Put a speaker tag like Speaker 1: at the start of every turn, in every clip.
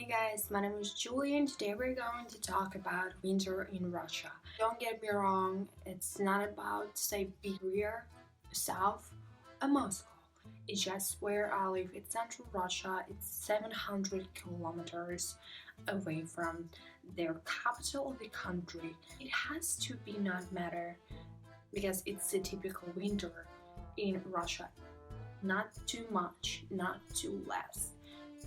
Speaker 1: guys, my name is Julie and today we're going to talk about winter in Russia. Don't get me wrong, it's not about Siberia, South, or Moscow. It's just where I live. It's central Russia. It's 700 kilometers away from their capital of the country. It has to be not matter because it's a typical winter in Russia. Not too much, not too less.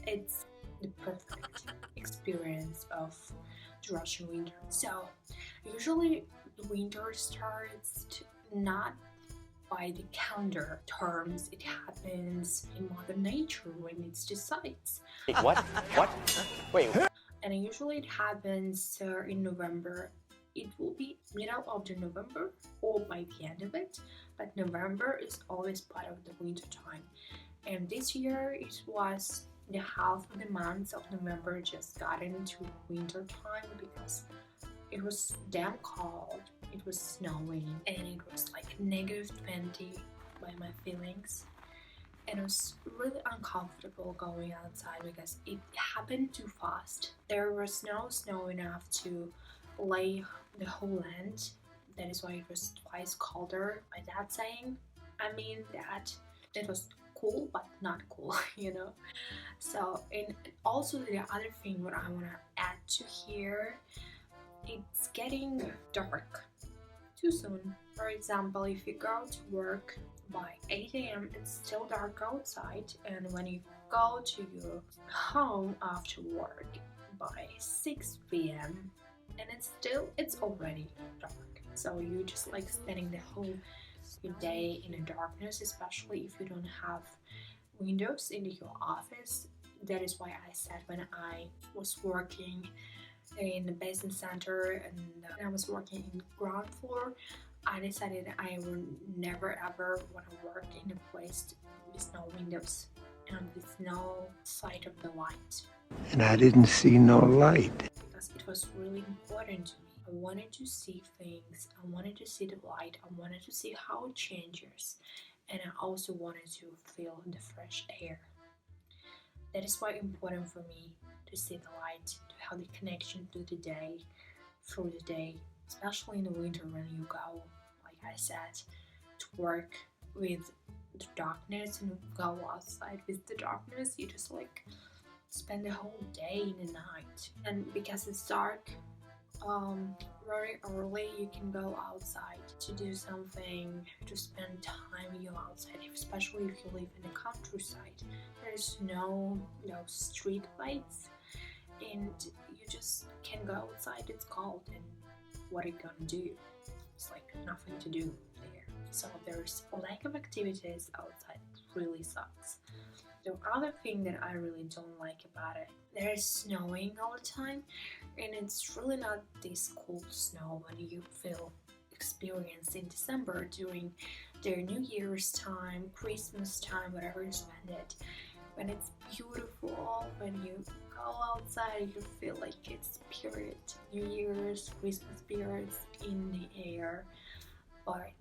Speaker 1: It's the perfect experience of the Russian winter. So, usually the winter starts not by the calendar terms, it happens in Mother Nature when it decides.
Speaker 2: Wait, what? What? Wait.
Speaker 1: And usually it happens in November. It will be middle of the November or by the end of it, but November is always part of the winter time. And this year it was the half of the month of November just got into winter time because it was damn cold, it was snowing, and it was like -20 by my feelings. And it was really uncomfortable going outside because it happened too fast. There was no snow enough to lay the whole land. That is why it was twice colder. By that saying, I mean that it was cool but not cool, you know. So, and also the other thing what I want to add to here, it's getting dark too soon. For example, if you go to work by 8 a.m. it's still dark outside, and when you go to your home after work by 6 p.m. and it's already dark. So you just like spending the whole your day in the darkness, especially if you don't have windows in your office. That is why I said when I was working in the basement center and I was working in ground floor, I decided I would never ever want to work in a place with no windows and with no sight of the light.
Speaker 3: And I didn't see no light.
Speaker 1: Because it was really important to me. I wanted to see things, I wanted to see the light, I wanted to see how it changes, and I also wanted to feel the fresh air. That is why important for me to see the light, to have the connection to the day, through the day, especially in the winter when you go, like I said, to work with the darkness and go outside with the darkness. You just like spend the whole day in the night, and because it's dark, very early you can go outside to do something, to spend time you outside, especially if you live in the countryside. There's no street lights and you just can go outside. It's cold, and what are you gonna do? It's like nothing to do there. So there's a lack of activities outside. It really sucks. The other thing that I really don't like about it, there's snowing all the time, and it's really not this cool snow when you feel experience in December during their New Year's time, Christmas time, whatever you spend it. When it's beautiful, when you go outside, you feel like it's spirit, New Year's, Christmas spirits in the air, but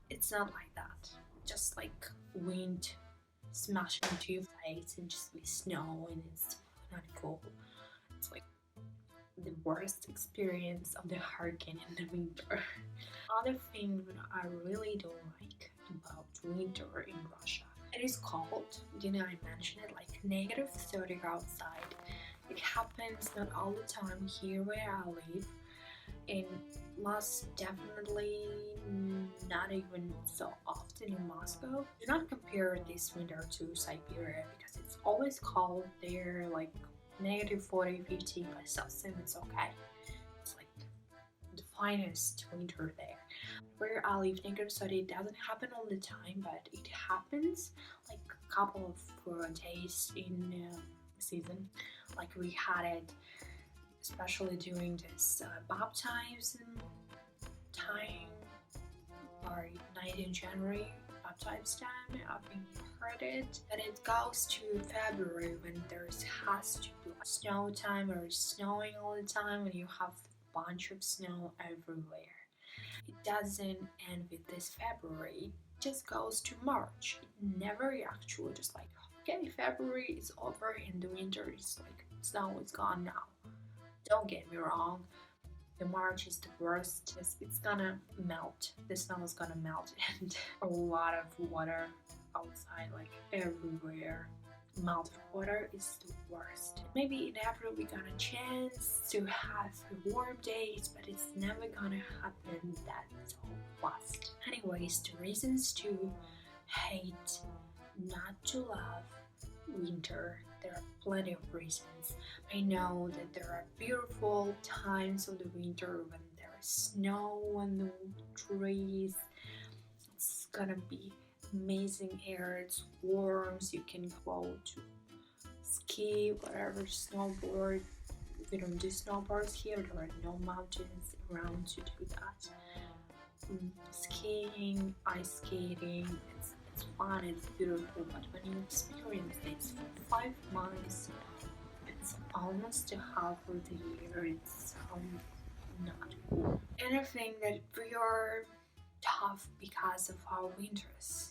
Speaker 1: it's not like that. Just like wind smash into your face and just be snow, and it's not cool. It's like the worst experience of the hurricane in the winter. Other thing that I really don't like about winter in Russia, it is cold. Didn't I mention it? Like -30 outside. It happens not all the time here where I live, and most definitely not even so often in Moscow. Do not compare this winter to Siberia because it's always cold there, like -40, 50 by Celsius. It's okay. It's like the finest winter there. Where I live, -30, it doesn't happen all the time, but it happens like a couple of days in season. Like we had it especially during this baptism time, or night in January, baptism time. I think you heard it. And it goes to February when there's has to be snow time, or snowing all the time, and you have a bunch of snow everywhere. It doesn't end with this February. It just goes to March. It never actually just like, okay, February is over and the winter is like Snow is gone now. Don't get me wrong, the March is the worst. It's gonna melt. The snow is gonna melt and a lot of water outside, like everywhere. Melted water is the worst. Maybe in April we got a chance to have warm days, but it's never gonna happen that so fast. Anyways, the reasons to hate, not to love winter, there are plenty of reasons. I know that there are beautiful times of the winter when there is snow on the trees. It's gonna be amazing air, it's warm, so you can go to ski, whatever, snowboard. We don't do snowboards here, there are no mountains around to do that. Skiing, ice skating, it's fun, it's beautiful, but when you experience this for 5 months, it's almost the half of the year, it's not cool. And I think that we are tough because of our winters.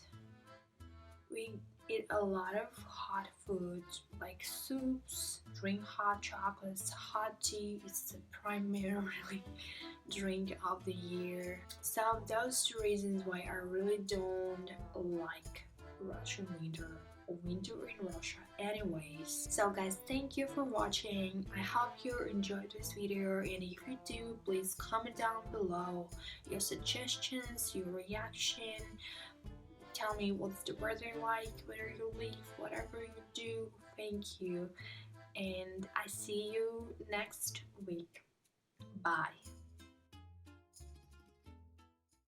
Speaker 1: We eat a lot of hot foods like soups, drink hot chocolates, hot tea is the primarily drink of the year. So those two reasons why I really don't like Russian winter or winter in Russia anyways. So guys, thank you for watching. I hope you enjoyed this video, and if you do, please comment down below your suggestions, your reaction. Tell me what's the weather like, where you live, whatever you do. Thank you, and I see you next week. Bye.